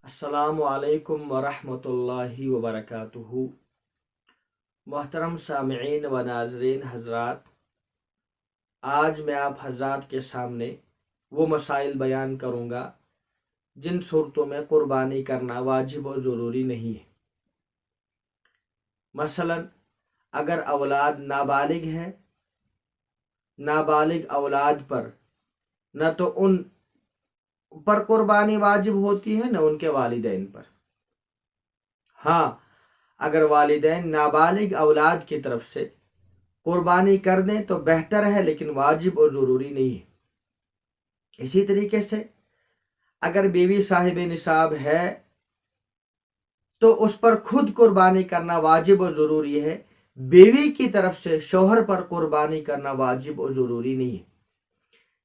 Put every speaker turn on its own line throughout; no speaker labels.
अस्सलामु अलैकुम वरहमतुल्लाहि वबरकातुहू। मोहतरम सामिईन व नाज़रीन हज़रात, आज मैं आप हज़रात के सामने वो मसाइल बयान करूँगा जिन सूरतों में कुर्बानी करना वाजिब और ज़रूरी नहीं है। मसलन अगर औलाद नाबालिग है, नाबालिग औलाद पर न तो उन पर कुर्बानी वाजिब होती है न उनके वालिदैन पर। हाँ, अगर वालिदैन नाबालिग औलाद की तरफ से कुर्बानी कर दें तो बेहतर है, लेकिन वाजिब और ज़रूरी नहीं है। इसी तरीके से अगर बीवी साहिब निसाब है तो उस पर खुद कुर्बानी करना वाजिब और ज़रूरी है। बीवी की तरफ से शौहर पर कुर्बानी करना वाजिब और ज़रूरी नहीं है।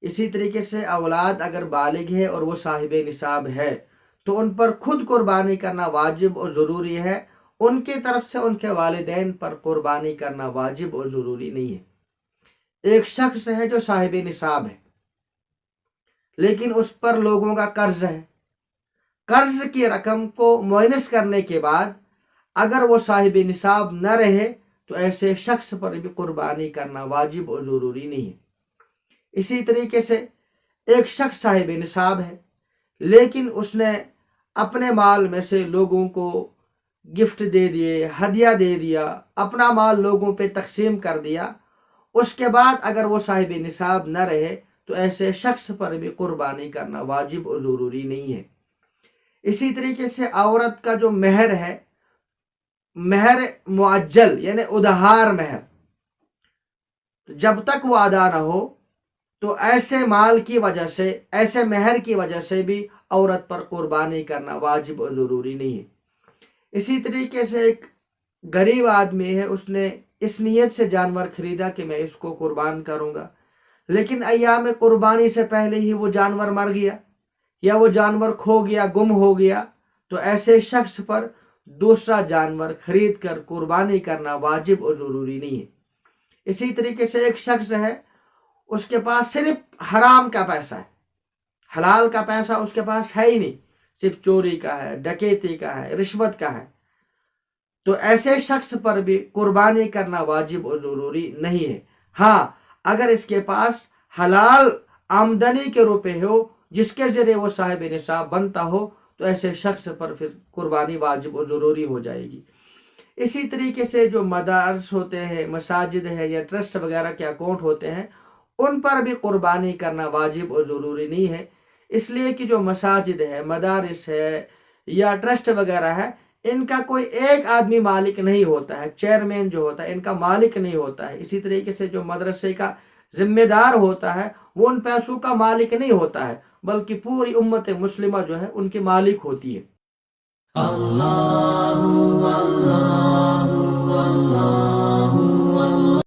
इसी तरीके से औलाद अगर बालिग है और वो साहिब निसाब है तो उन पर खुद कुर्बानी करना वाजिब और ज़रूरी है। उनकी तरफ से उनके वालिदैन पर कुर्बानी करना वाजिब और ज़रूरी नहीं है। एक शख्स है जो साहिब निसाब है, लेकिन उस पर लोगों का कर्ज है। कर्ज की रकम को मुअन्नस करने के बाद अगर वो साहिब निसाब न रहे तो ऐसे शख्स पर भी कुर्बानी करना वाजिब और ज़रूरी नहीं है। इसी तरीके से एक शख्स साहिब निसाब है, लेकिन उसने अपने माल में से लोगों को गिफ्ट दे दिए, हदिया दे दिया, अपना माल लोगों पे तकसीम कर दिया। उसके बाद अगर वो साहिब निसाब न रहे तो ऐसे शख्स पर भी कुर्बानी करना वाजिब और ज़रूरी नहीं है। इसी तरीके से औरत का जो महर है, महर मुअज्जल यानी उधार महर, जब तक वो अदा न हो तो ऐसे माल की वजह से, ऐसे महर की वजह से भी औरत पर कुर्बानी करना वाजिब और ज़रूरी नहीं है। इसी तरीके से एक गरीब आदमी है, उसने इस नीयत से जानवर खरीदा कि मैं इसको कुर्बान करूंगा, लेकिन अय्याम कुर्बानी से पहले ही वो जानवर मर गया या वो जानवर खो गया, गुम हो गया, तो ऐसे शख्स पर दूसरा जानवर खरीद कर कुर्बानी करना वाजिब और ज़रूरी नहीं है। इसी तरीके से एक शख्स है, उसके पास सिर्फ हराम का पैसा है, हलाल का पैसा उसके पास है ही नहीं, सिर्फ चोरी का है, डकैती का है, रिश्वत का है, तो ऐसे शख्स पर भी कुर्बानी करना वाजिब और ज़रूरी नहीं है। हाँ, अगर इसके पास हलाल आमदनी के रुपए हो जिसके जरिए वो साहिब निसाब बनता हो तो ऐसे शख्स पर फिर कुर्बानी वाजिब और ज़रूरी हो जाएगी। इसी तरीके से जो मदारस होते हैं, मसाजिद है या ट्रस्ट वगैरह के अकाउंट होते हैं, उन पर भी कुर्बानी करना वाजिब और ज़रूरी नहीं है। इसलिए कि जो मसाजिद है, मदारिस है या ट्रस्ट वगैरह है, इनका कोई एक आदमी मालिक नहीं होता है, चेयरमैन जो होता है इनका मालिक नहीं होता है। इसी तरीके से जो मदरसे का जिम्मेदार होता है वो उन पैसों का मालिक नहीं होता है, बल्कि पूरी उम्मत मुस्लिमा जो है उनकी मालिक होती है। अल्लाहु अल्लाहु अल्लाहु